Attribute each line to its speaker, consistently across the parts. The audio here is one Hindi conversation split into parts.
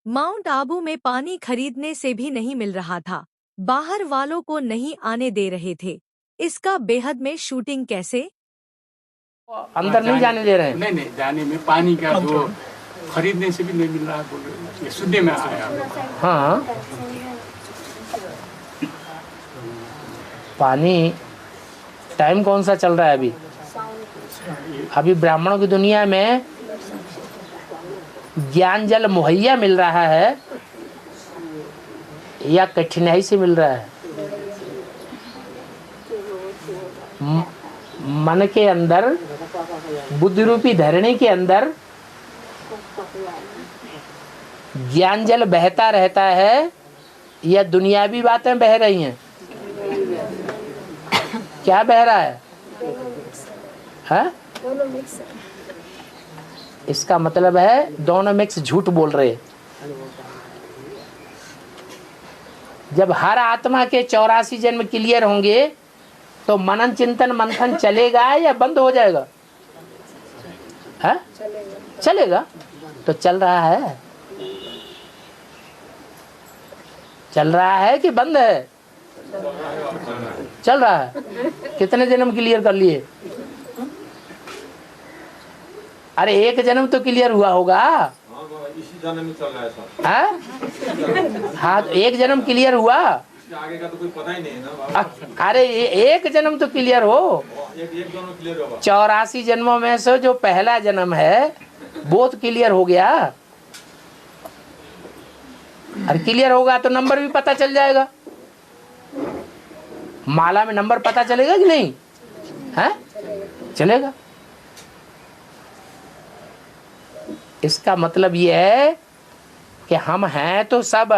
Speaker 1: माउंट आबू में पानी खरीदने से भी नहीं मिल रहा था। बाहर वालों को नहीं आने दे रहे थे। इसका बेहद में शूटिंग कैसे?
Speaker 2: अंदर नहीं जाने दे रहे हैं।
Speaker 3: नहीं नहीं, जाने में पानी का जो खरीदने से भी नहीं मिल रहा, बोल रहे ये सुनने में आया।
Speaker 2: हाँ, पानी टाइम कौन सा चल रहा है अभी? अभी ब्राह्मणों की दुनिया में ज्ञान जल मुहैया मिल रहा है या कठिनाई से मिल रहा है? मन के अंदर, बुद्धि रूपी धरणी के अंदर ज्ञान जल बहता रहता है या दुनियावी बातें बह रही हैं? क्या बह रहा है? हाँ? इसका मतलब है दोनों मिक्स झूठ बोल रहे। जब हर आत्मा के 84 जन्म क्लियर होंगे तो मनन चिंतन मंथन चलेगा या बंद हो जाएगा? है? चलेगा। तो चल रहा है, चल रहा है कि बंद है? चल रहा है। कितने जन्म क्लियर कर लिए? अरे एक जन्म तो क्लियर हुआ होगा।
Speaker 4: इसी जन्म में चल रहा है सब।
Speaker 2: हाँ, तो एक जन्म क्लियर हुआ,
Speaker 4: आगे का तो कोई पता ही नहीं है ना।
Speaker 2: अरे एक जन्म तो क्लियर हो।
Speaker 4: एक जन्म क्लियर होगा।
Speaker 2: 84 जन्मों में से जो पहला जन्म है वो तो क्लियर हो गया। और क्लियर होगा तो नंबर भी पता चल जाएगा। माला में नंबर पता चलेगा कि नहीं? है? चलेगा। इसका मतलब ये है कि हम हैं तो सब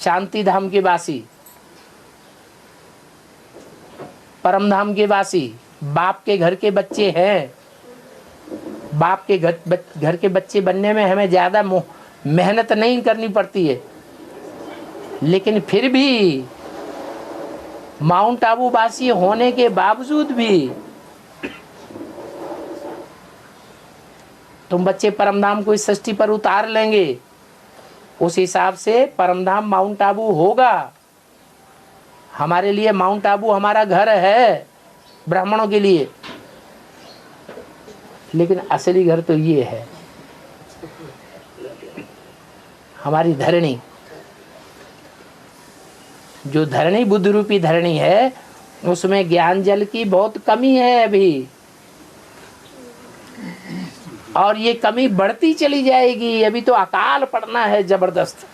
Speaker 2: शांति धाम के वासी, परम धाम के वासी, बाप के घर के बच्चे हैं। बाप के घर के बच्चे बनने में हमें ज्यादा मेहनत नहीं करनी पड़ती है, लेकिन फिर भी माउंट आबू वासी होने के बावजूद भी तुम बच्चे परमधाम को इस सृष्टि पर उतार लेंगे, उस हिसाब से परमधाम माउंट आबू होगा। हमारे लिए माउंट आबू हमारा घर है, ब्राह्मणों के लिए, लेकिन असली घर तो ये है, हमारी धरणी। जो धरणी बुद्ध रूपी धरणी है, उसमें ज्ञान जल की बहुत कमी है अभी, और ये कमी बढ़ती चली जाएगी। अभी तो अकाल पड़ना है जबरदस्त।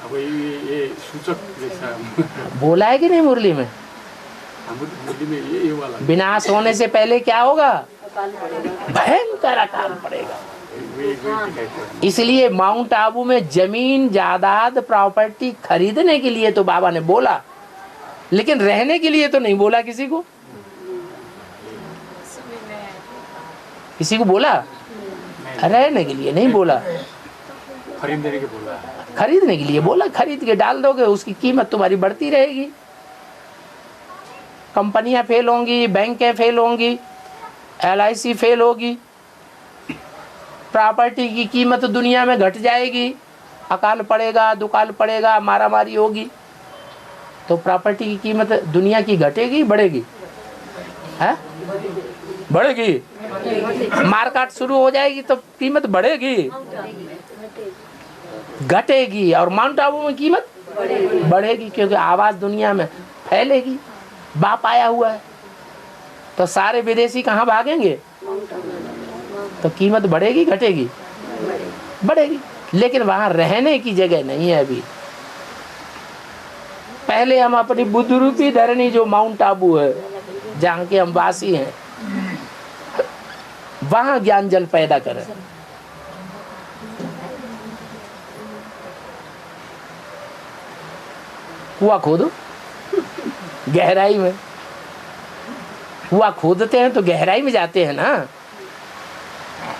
Speaker 3: अब ये सूचक जैसा
Speaker 2: बोला है कि नहीं मुरली में?
Speaker 3: मुरली में ये वाला
Speaker 2: विनाश होने से पहले क्या होगा? भयंकर अकाल पड़ेगा। इसलिए माउंट आबू में जमीन जायदाद प्रॉपर्टी खरीदने के लिए तो बाबा ने बोला, लेकिन रहने के लिए तो नहीं बोला। किसी को बोला? रहने के लिए नहीं बोला,
Speaker 3: खरीदने के बोला।
Speaker 2: खरीदने के लिए बोला। खरीद के डाल दोगे, उसकी कीमत तुम्हारी बढ़ती रहेगी। कंपनियां फेल होंगी, बैंकें फेल होंगी, LIC फेल होगी, प्रॉपर्टी की कीमत दुनिया में घट जाएगी, अकाल पड़ेगा, दुकाल पड़ेगा, मारामारी होगी, तो प्रॉपर्टी की कीमत दुनिया की घटेगी बढ़ेगी? है? बढ़ेगी। मारकाट शुरू हो जाएगी तो कीमत बढ़ेगी घटेगी? और माउंट आबू में कीमत बढ़ेगी, क्योंकि आवाज दुनिया में फैलेगी। बाप आया हुआ है तो सारे विदेशी कहाँ भागेंगे? तो कीमत बढ़ेगी घटेगी? बढ़ेगी। लेकिन वहां रहने की जगह नहीं है अभी। पहले हम अपनी बुद्ध रूपी धरणी जो माउंट आबू है, जहाँ के हम वासी हैं, वहां ज्ञान जल पैदा करें। कुआं खोदो गहराई में। कुआं खोदते हैं तो गहराई में जाते हैं ना,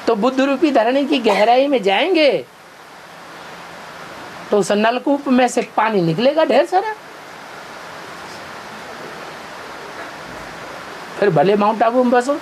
Speaker 2: तो बुद्ध रूपी धरणी की गहराई में जाएंगे तो उस नलकूप में से पानी निकलेगा ढेर सारा। फिर भले माउंट आबू में बसो।